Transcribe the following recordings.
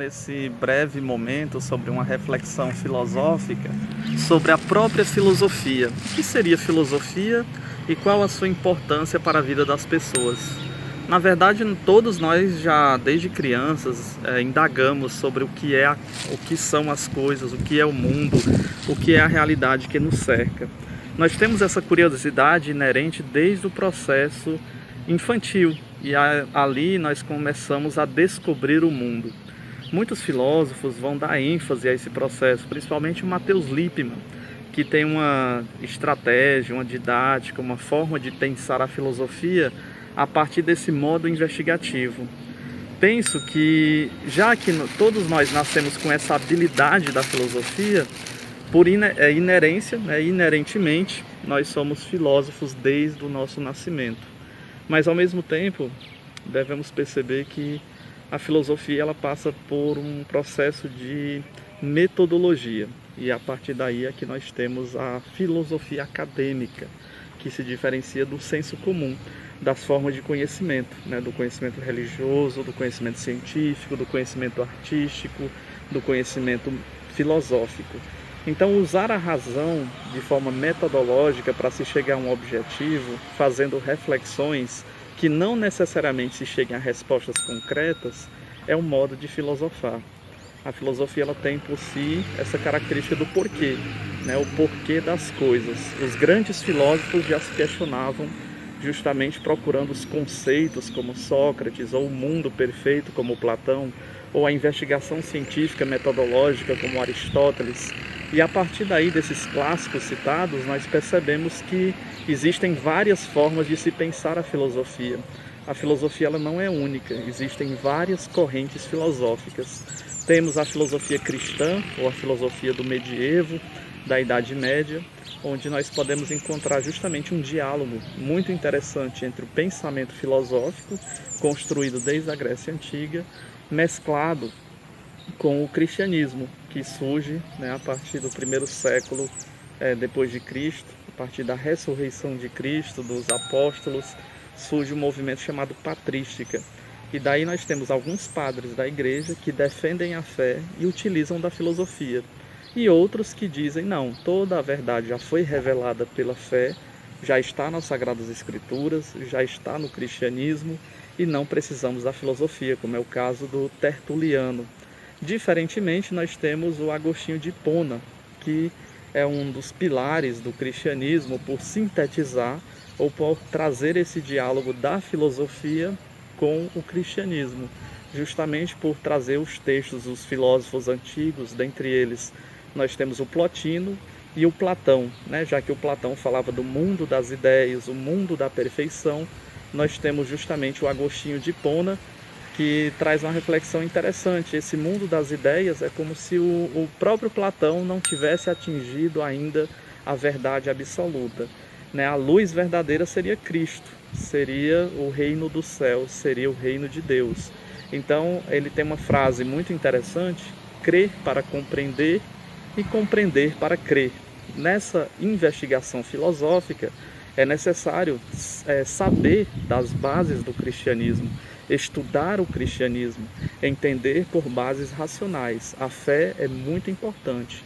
esse breve momento sobre uma reflexão filosófica sobre a própria filosofia. O que seria filosofia e qual a sua importância para a vida das pessoas? Na verdade, todos nós já, desde crianças, indagamos sobre o que são as coisas, o que é o mundo, o que é a realidade que nos cerca. Nós temos essa curiosidade inerente desde o processo infantil e ali nós começamos a descobrir o mundo. Muitos filósofos vão dar ênfase a esse processo, principalmente o Matheus Lippmann, que tem uma estratégia, uma didática, uma forma de pensar a filosofia a partir desse modo investigativo. Penso que, já que todos nós nascemos com essa habilidade da filosofia, por inerência, inerentemente, nós somos filósofos desde o nosso nascimento. Mas, ao mesmo tempo, devemos perceber que a filosofia ela passa por um processo de metodologia. E, a partir daí, é que nós temos a filosofia acadêmica, que se diferencia do senso comum, das formas de conhecimento, do conhecimento religioso, do conhecimento científico, do conhecimento artístico, do conhecimento filosófico. Então, usar a razão de forma metodológica para se chegar a um objetivo, fazendo reflexões que não necessariamente se cheguem a respostas concretas, é um modo de filosofar. A filosofia ela tem por si essa característica do porquê, o porquê das coisas. Os grandes filósofos já se questionavam justamente procurando os conceitos como Sócrates, ou o mundo perfeito como Platão, ou a investigação científica metodológica como Aristóteles. E a partir daí desses clássicos citados, nós percebemos que existem várias formas de se pensar a filosofia. A filosofia ela não é única, existem várias correntes filosóficas. Temos a filosofia cristã, ou a filosofia do medievo, da Idade Média, onde nós podemos encontrar justamente um diálogo muito interessante entre o pensamento filosófico, construído desde a Grécia Antiga, mesclado com o cristianismo, que surge a partir do primeiro século depois de Cristo, a partir da ressurreição de Cristo, dos apóstolos, surge um movimento chamado patrística. E daí nós temos alguns padres da igreja que defendem a fé e utilizam da filosofia. E outros que dizem, não, toda a verdade já foi revelada pela fé, já está nas Sagradas Escrituras, já está no cristianismo e não precisamos da filosofia, como é o caso do Tertuliano. Diferentemente, nós temos o Agostinho de Hipona, que é um dos pilares do cristianismo por sintetizar ou por trazer esse diálogo da filosofia com o cristianismo, justamente por trazer os textos dos filósofos antigos, dentre eles nós temos o Plotino e o Platão, já que o Platão falava do mundo das ideias, o mundo da perfeição, nós temos justamente o Agostinho de Hipona, que traz uma reflexão interessante. Esse mundo das ideias é como se o próprio Platão não tivesse atingido ainda a verdade absoluta. A luz verdadeira seria Cristo, seria o reino dos céus, seria o reino de Deus. Então, ele tem uma frase muito interessante: crer para compreender e compreender para crer. Nessa investigação filosófica, é necessário saber das bases do cristianismo, estudar o cristianismo, entender por bases racionais. A fé é muito importante,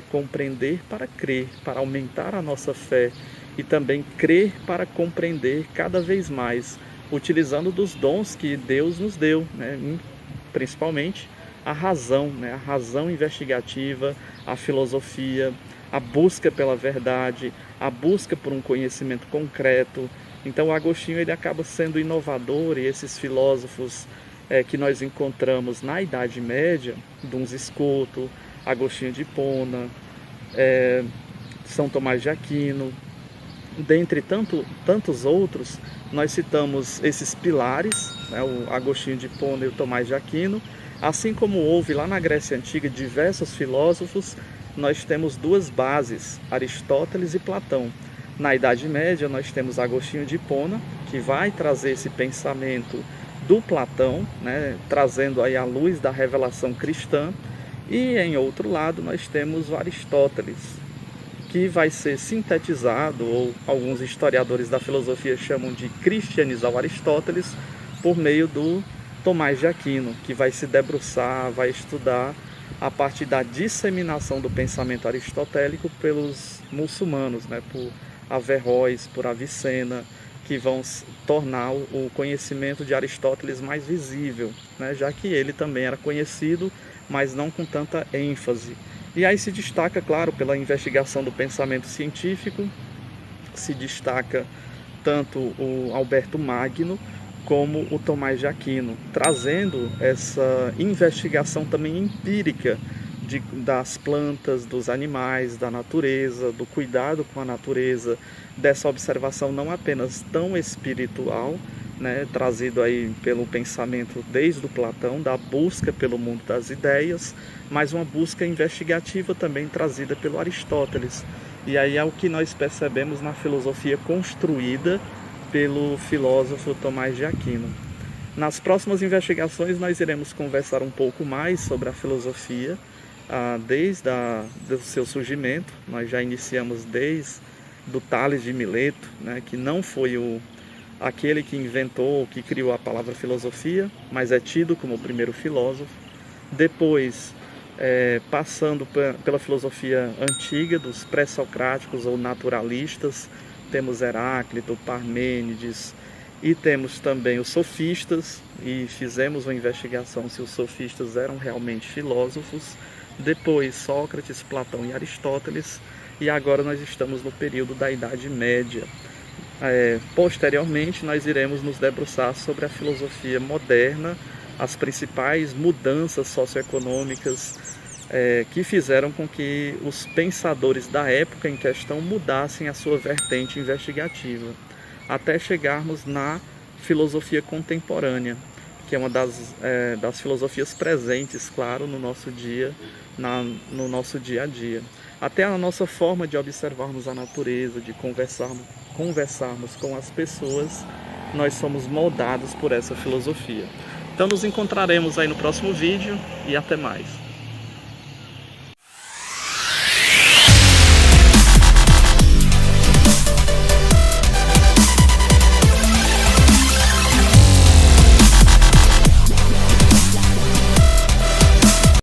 compreender para crer, para aumentar a nossa fé, e também crer para compreender cada vez mais, utilizando dos dons que Deus nos deu, principalmente a razão investigativa, a filosofia, a busca pela verdade, a busca por um conhecimento concreto. Então, Agostinho ele acaba sendo inovador, e esses filósofos que nós encontramos na Idade Média, Duns Scoto, Agostinho de Hipona, São Tomás de Aquino, dentre tantos outros, nós citamos esses pilares, o Agostinho de Hipona e o Tomás de Aquino. Assim como houve lá na Grécia Antiga diversos filósofos, nós temos duas bases, Aristóteles e Platão. Na Idade Média nós temos Agostinho de Hipona, que vai trazer esse pensamento do Platão, trazendo aí a luz da revelação cristã. E em outro lado nós temos o Aristóteles, que vai ser sintetizado, ou alguns historiadores da filosofia chamam de cristianizar o Aristóteles, por meio do Tomás de Aquino, que vai se debruçar, vai estudar a partir da disseminação do pensamento aristotélico pelos muçulmanos, né, por Averroes, por Avicena, que vão tornar o conhecimento de Aristóteles mais visível, né, já que ele também era conhecido, mas não com tanta ênfase. E aí se destaca, claro, pela investigação do pensamento científico, se destaca tanto o Alberto Magno como o Tomás de Aquino, trazendo essa investigação também empírica das plantas, dos animais, da natureza, do cuidado com a natureza, dessa observação não apenas tão espiritual, né, trazido aí pelo pensamento desde o Platão, da busca pelo mundo das ideias, mas uma busca investigativa também trazida pelo Aristóteles. E aí é o que nós percebemos na filosofia construída pelo filósofo Tomás de Aquino. Nas próximas investigações nós iremos conversar um pouco mais sobre a filosofia, desde o seu surgimento. Nós já iniciamos desde do Tales de Mileto, né, que não foi aquele que inventou, que criou a palavra filosofia, mas é tido como o primeiro filósofo. Depois, passando pela filosofia antiga dos pré-socráticos ou naturalistas, temos Heráclito, Parmênides, e temos também os sofistas, e fizemos uma investigação se os sofistas eram realmente filósofos. Depois Sócrates, Platão e Aristóteles, e agora nós estamos no período da Idade Média. Posteriormente nós iremos nos debruçar sobre a filosofia moderna, as principais mudanças socioeconômicas que fizeram com que os pensadores da época em questão mudassem a sua vertente investigativa, até chegarmos na filosofia contemporânea, que é uma das filosofias presentes, claro, no nosso dia a dia. Até a nossa forma de observarmos a natureza, de conversarmos com as pessoas, nós somos moldados por essa filosofia. Então nos encontraremos aí no próximo vídeo e até mais.